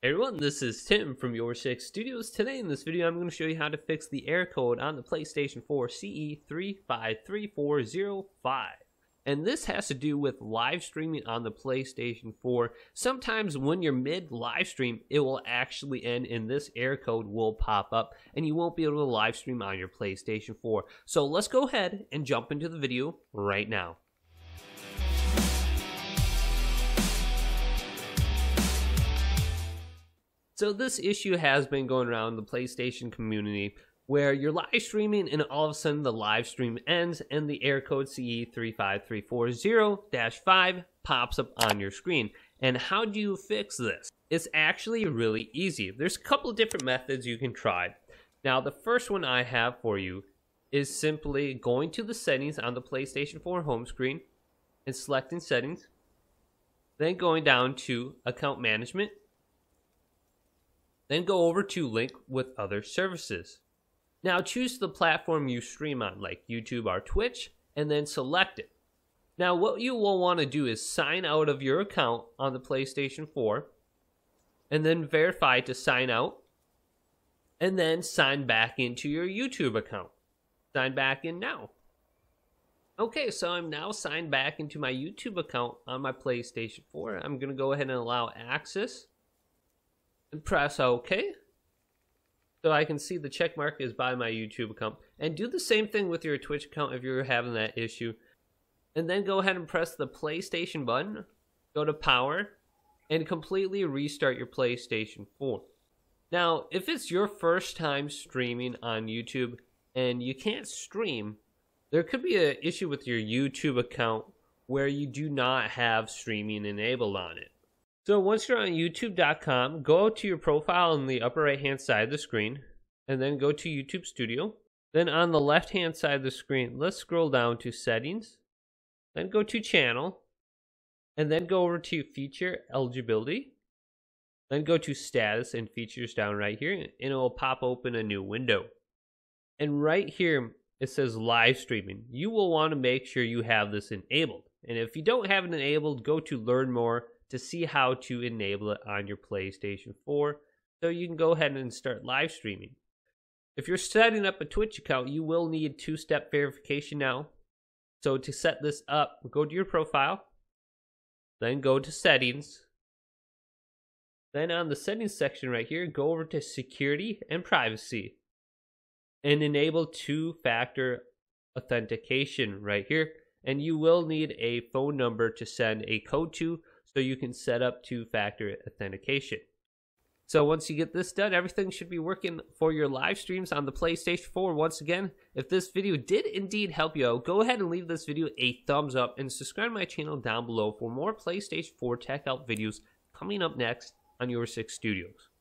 Hey everyone, this is Tim from YourSixStudios. Today in this video I'm going to show you how to fix the error code on the PlayStation 4 CE 353405. And this has to do with live streaming on the PlayStation 4. Sometimes when you're mid live stream, it will actually end and this error code will pop up and you won't be able to live stream on your PlayStation 4. So let's go ahead and jump into the video right now. So this issue has been going around the PlayStation community where you're live streaming and all of a sudden the live stream ends and the error code CE 35340-5 pops up on your screen. And how do you fix this? It's actually really easy. There's a couple of different methods you can try. Now the first one I have for you is simply going to the settings on the PlayStation 4 home screen and selecting settings, then going down to account management. Then go over to link with other services. Now choose the platform you stream on, like YouTube or Twitch, and then select it. Now what you will want to do is sign out of your account on the PlayStation 4, and then verify to sign out, and then sign back into your YouTube account. Sign back in now. Okay, so I'm now signed back into my YouTube account on my PlayStation 4. I'm going to go ahead and allow access. And press OK. So I can see the check mark is by my YouTube account. And do the same thing with your Twitch account if you're having that issue. And then go ahead and press the PlayStation button. Go to power. And completely restart your PlayStation 4. Now, if it's your first time streaming on YouTube and you can't stream, there could be an issue with your YouTube account where you do not have streaming enabled on it. So once you're on youtube.com, go to your profile on the upper right hand side of the screen and then go to YouTube Studio. Then on the left hand side of the screen, let's scroll down to settings, then go to channel, and then go over to feature eligibility, then go to status and features down right here, and it will pop open a new window. And right here it says live streaming. You will want to make sure you have this enabled. And if you don't have it enabled, go to learn more to see how to enable it on your PlayStation 4 so you can go ahead and start live streaming. If you're setting up a Twitch account, you will need two-step verification now. So to set this up, go to your profile, then go to settings. Then on the settings section right here, go over to security and privacy and enable two-factor authentication right here. And you will need a phone number to send a code to, so you can set up two-factor authentication. So once you get this done, everything should be working for your live streams on the PlayStation 4. Once again, if this video did indeed help you out, go ahead and leave this video a thumbs up and subscribe to my channel down below for more PlayStation 4 tech help videos coming up next on YourSixStudios.